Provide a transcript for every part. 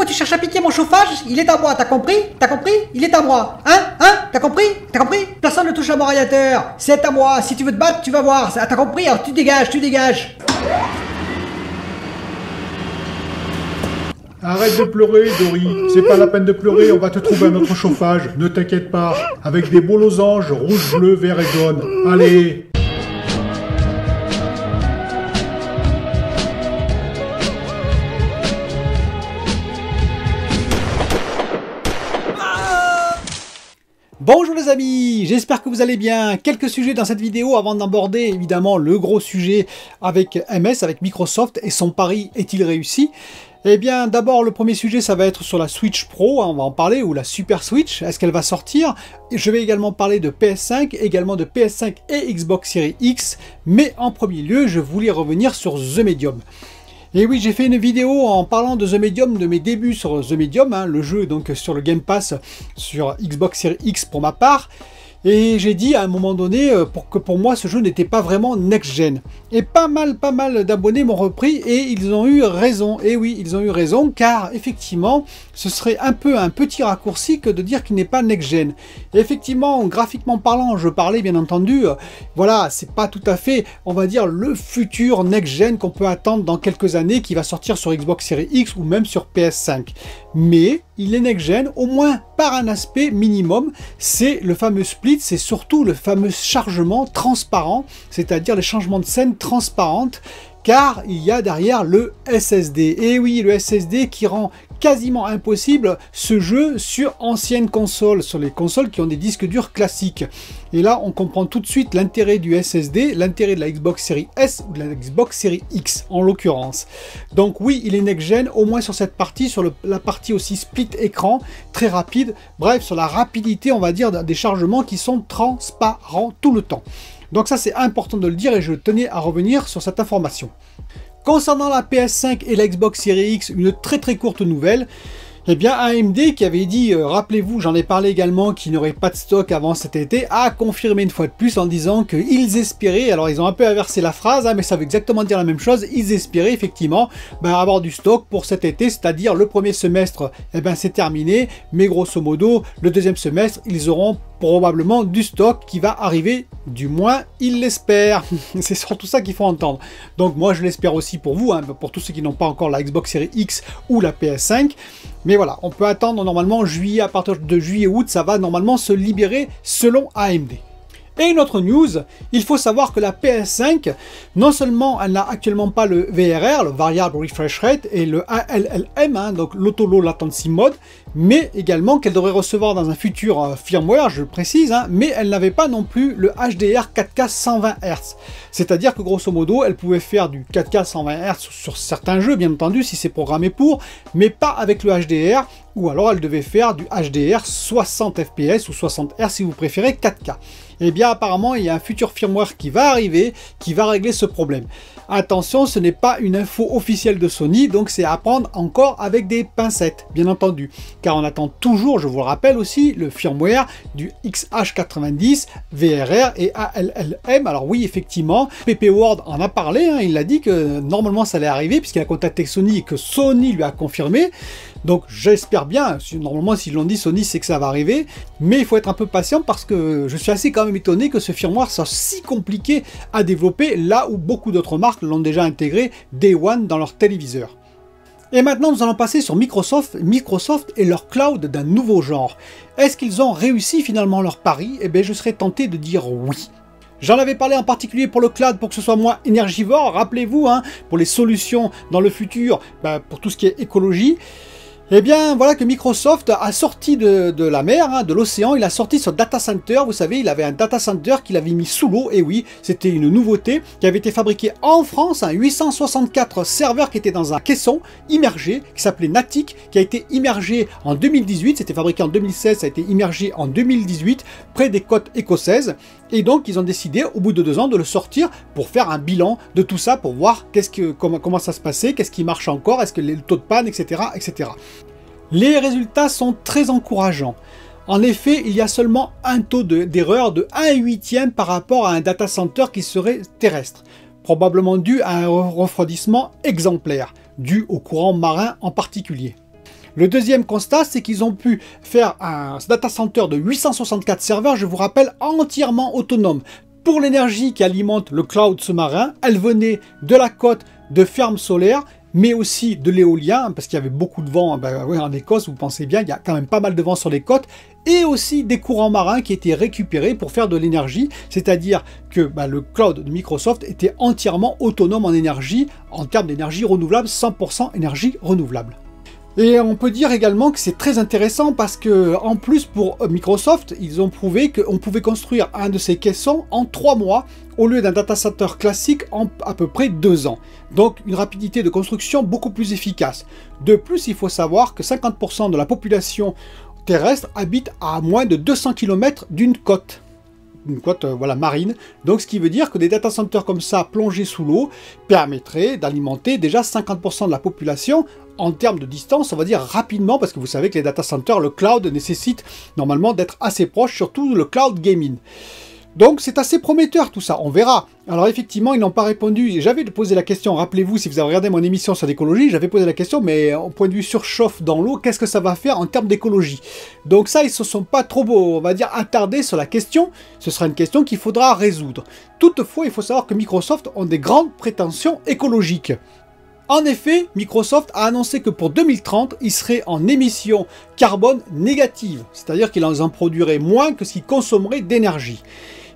tu cherches à piquer mon chauffage? Il est à moi, t'as compris? T'as compris? Il est à moi. T'as compris? T'as compris? Personne ne touche à mon radiateur. C'est à moi. Si tu veux te battre, tu vas voir. T'as compris? Alors tu dégages, tu dégages. Arrête de pleurer, Dory. C'est pas la peine de pleurer, on va te trouver un autre chauffage. Ne t'inquiète pas. Avec des beaux losanges, rouge, bleu, vert et jaune. Allez! Bonjour les amis, j'espère que vous allez bien. Quelques sujets dans cette vidéo avant d'aborder évidemment le gros sujet avec MS, avec Microsoft et son pari est-il réussi? Eh bien d'abord le premier sujet ça va être sur la Switch Pro, on va en parler, ou la Super Switch, est-ce qu'elle va sortir? Je vais également parler de PS5, également de PS5 et Xbox Series X, mais en premier lieu je voulais revenir sur The Medium. Et oui, j'ai fait une vidéo en parlant de The Medium, de mes débuts sur The Medium, le jeu donc sur le Game Pass sur Xbox Series X pour ma part. Et j'ai dit à un moment donné que pour moi ce jeu n'était pas vraiment next-gen. Et pas mal d'abonnés m'ont repris et ils ont eu raison. Et oui, ils ont eu raison car effectivement ce serait un peu un petit raccourci que de dire qu'il n'est pas next-gen. Et effectivement, graphiquement parlant, je parlais bien entendu, voilà, c'est pas tout à fait, on va dire, le futur next-gen qu'on peut attendre dans quelques années qui va sortir sur Xbox Series X ou même sur PS5. Mais il est next-gen au moins par un aspect minimum, c'est le fameux split, c'est surtout le fameux chargement transparent, c'est-à-dire les changements de scène transparentes, car il y a derrière le SSD. Et oui, le SSD qui rend quasiment impossible ce jeu sur anciennes consoles, sur les consoles qui ont des disques durs classiques. Et là, on comprend tout de suite l'intérêt du SSD, l'intérêt de la Xbox Series S ou de la Xbox Series X en l'occurrence. Donc oui, il est next-gen, au moins sur cette partie, sur la partie aussi split écran, très rapide, bref, sur la rapidité, on va dire, des chargements qui sont transparents tout le temps. Donc ça, c'est important de le dire et je tenais à revenir sur cette information. Concernant la PS5 et la Xbox Series X, une très courte nouvelle. Eh bien AMD qui avait dit, rappelez-vous, j'en ai parlé également, qu'il n'y aurait pas de stock avant cet été, a confirmé une fois de plus en disant qu'ils espéraient, alors ils ont un peu inversé la phrase, mais ça veut exactement dire la même chose, ils espéraient effectivement avoir du stock pour cet été, c'est-à-dire le premier semestre, eh ben c'est terminé, mais grosso modo, le deuxième semestre, ils auront probablement du stock qui va arriver, du moins ils l'espèrent. C'est surtout ça qu'il faut entendre. Donc moi je l'espère aussi pour vous, pour tous ceux qui n'ont pas encore la Xbox Series X ou la PS5. Mais voilà, on peut attendre normalement juillet, à partir de juillet-août, ça va normalement se libérer selon AMD. Et une autre news, il faut savoir que la PS5, non seulement elle n'a actuellement pas le VRR, le Variable Refresh Rate, et le ALLM, donc l'Auto Low Latency Mode, mais également qu'elle devrait recevoir dans un futur firmware, je le précise, mais elle n'avait pas non plus le HDR 4K 120 Hz. C'est-à-dire que grosso modo, elle pouvait faire du 4K 120 Hz sur certains jeux, bien entendu, si c'est programmé pour, mais pas avec le HDR, ou alors elle devait faire du HDR 60 fps ou 60 Hz si vous préférez 4K. Eh bien apparemment il y a un futur firmware qui va arriver, qui va régler ce problème. Attention, ce n'est pas une info officielle de Sony, donc c'est à prendre encore avec des pincettes, bien entendu. Car on attend toujours, je vous le rappelle aussi, le firmware du XH90, VRR et ALLM. Alors oui, effectivement, PP Ward en a parlé, il a dit que normalement ça allait arriver, puisqu'il a contacté Sony et que Sony lui a confirmé. Donc j'espère bien, normalement s'ils l'ont dit Sony c'est que ça va arriver, mais il faut être un peu patient parce que je suis assez quand même étonné que ce firmware soit si compliqué à développer là où beaucoup d'autres marques l'ont déjà intégré Day One dans leur téléviseur. Et maintenant nous allons passer sur Microsoft et leur cloud d'un nouveau genre. Est-ce qu'ils ont réussi finalement leur pari? Eh bien je serais tenté de dire oui. J'en avais parlé en particulier pour le cloud pour que ce soit moins énergivore, rappelez-vous, pour les solutions dans le futur, pour tout ce qui est écologie. Eh bien, voilà que Microsoft a sorti de la mer, de l'océan, il a sorti son data center. Vous savez, il avait un data center qu'il avait mis sous l'eau, et oui, c'était une nouveauté qui avait été fabriquée en France, 864 serveurs qui étaient dans un caisson immergé, qui s'appelait Natic, qui a été immergé en 2018, c'était fabriqué en 2016, ça a été immergé en 2018, près des côtes écossaises. Et donc, ils ont décidé, au bout de 2 ans, de le sortir pour faire un bilan de tout ça, pour voir comment ça se passait, qu'est-ce qui marche encore, est-ce que le taux de panne, etc., etc. Les résultats sont très encourageants. En effet, il y a seulement un taux d'erreur de 1/8 par rapport à un data center qui serait terrestre, probablement dû à un refroidissement exemplaire, dû au courant marin en particulier. Le deuxième constat, c'est qu'ils ont pu faire un data center de 864 serveurs, je vous rappelle, entièrement autonome. Pour l'énergie qui alimente le cloud sous-marin, elle venait de la côte, de fermes solaires, mais aussi de l'éolien, parce qu'il y avait beaucoup de vent en Écosse, vous pensez bien, il y a quand même pas mal de vent sur les côtes, et aussi des courants marins qui étaient récupérés pour faire de l'énergie, c'est-à-dire que le cloud de Microsoft était entièrement autonome en énergie, en termes d'énergie renouvelable, 100% énergie renouvelable. Et on peut dire également que c'est très intéressant parce que, en plus pour Microsoft, ils ont prouvé qu'on pouvait construire un de ces caissons en 3 mois au lieu d'un data center classique en à peu près 2 ans. Donc une rapidité de construction beaucoup plus efficace. De plus, il faut savoir que 50% de la population terrestre habite à moins de 200 km d'une côte. Une côte marine, donc ce qui veut dire que des data centers comme ça plongés sous l'eau permettraient d'alimenter déjà 50% de la population en termes de distance, on va dire rapidement, parce que vous savez que les data centers, le cloud nécessite normalement d'être assez proche, surtout le cloud gaming. Donc c'est assez prometteur tout ça, on verra. Alors effectivement, ils n'ont pas répondu. J'avais posé la question, rappelez-vous, si vous avez regardé mon émission sur l'écologie, j'avais posé la question, mais au point de vue surchauffe dans l'eau, qu'est-ce que ça va faire en termes d'écologie? Donc ça, ils se sont pas trop, on va dire, attardés sur la question. Ce sera une question qu'il faudra résoudre. Toutefois, il faut savoir que Microsoft ont des grandes prétentions écologiques. En effet, Microsoft a annoncé que pour 2030, il serait en émissions carbone négatives, c'est-à-dire qu'il en produirait moins que ce qu'il consommerait d'énergie.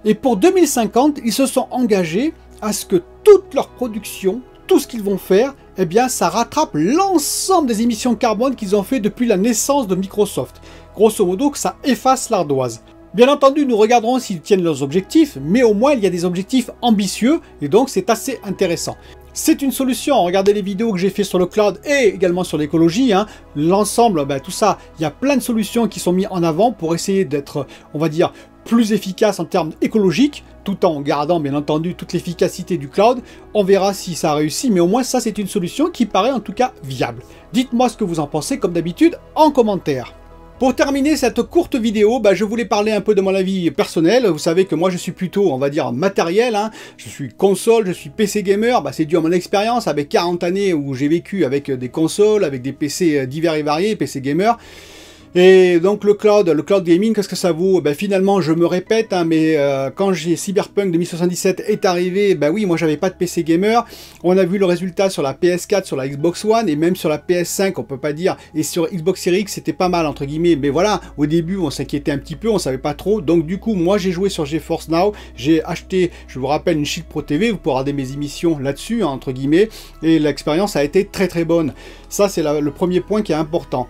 Et pour 2050, ils se sont engagés à ce que toute leur production, tout ce qu'ils vont faire, eh bien, ça rattrape l'ensemble des émissions carbone qu'ils ont fait depuis la naissance de Microsoft. Grosso modo, que ça efface l'ardoise. Bien entendu, nous regarderons s'ils tiennent leurs objectifs, mais au moins, il y a des objectifs ambitieux, et donc c'est assez intéressant. C'est une solution, regardez les vidéos que j'ai fait sur le cloud et également sur l'écologie, l'ensemble, tout ça, il y a plein de solutions qui sont mises en avant pour essayer d'être, on va dire, plus efficace en termes écologiques, tout en gardant bien entendu toute l'efficacité du cloud. On verra si ça réussit, mais au moins ça c'est une solution qui paraît en tout cas viable. Dites-moi ce que vous en pensez comme d'habitude en commentaire. Pour terminer cette courte vidéo, je voulais parler un peu de mon avis personnel. Vous savez que moi je suis plutôt, on va dire, matériel. Je suis console, je suis PC gamer. C'est dû à mon expérience avec 40 années où j'ai vécu avec des consoles, avec des PC divers et variés, PC gamer. Et donc le cloud gaming, qu'est-ce que ça vaut? Finalement, je me répète, mais quand Cyberpunk 2077 est arrivé, oui, moi j'avais pas de PC gamer. On a vu le résultat sur la PS4, sur la Xbox One et même sur la PS5, on peut pas dire. Et sur Xbox Series X, c'était pas mal entre guillemets. Mais voilà, au début, on s'inquiétait un petit peu, on savait pas trop. Donc du coup, moi j'ai joué sur GeForce Now. J'ai acheté, je vous rappelle, une Shield Pro TV. Vous pouvez regarder mes émissions là-dessus, entre guillemets. Et l'expérience a été très très bonne. Ça, c'est le premier point qui est important.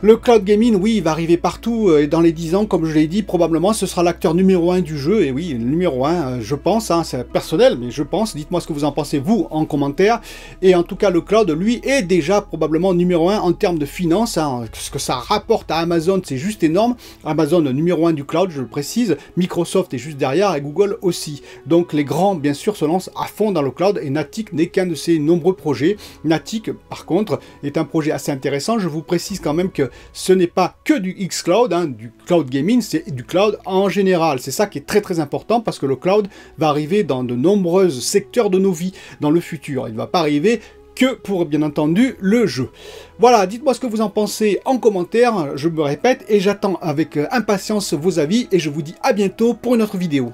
Le cloud gaming, oui, il va arriver partout et dans les 10 ans, comme je l'ai dit, probablement ce sera l'acteur numéro 1 du jeu. Et oui, le numéro 1, je pense, c'est personnel, mais je pense. Dites-moi ce que vous en pensez, vous, en commentaire. Et en tout cas, le cloud, lui, est déjà probablement numéro 1 en termes de finances. Ce que ça rapporte à Amazon, c'est juste énorme. Amazon, numéro 1 du cloud, je le précise. Microsoft est juste derrière et Google aussi. Donc les grands, bien sûr, se lancent à fond dans le cloud et Natic n'est qu'un de ces nombreux projets. Natic, par contre, est un projet assez intéressant. Je vous précise quand même que ce n'est pas que du xCloud, du cloud gaming, c'est du cloud en général. C'est ça qui est très très important parce que le cloud va arriver dans de nombreux secteurs de nos vies dans le futur. Il ne va pas arriver que pour, bien entendu, le jeu. Voilà, dites-moi ce que vous en pensez en commentaire, je me répète, et j'attends avec impatience vos avis, et je vous dis à bientôt pour une autre vidéo.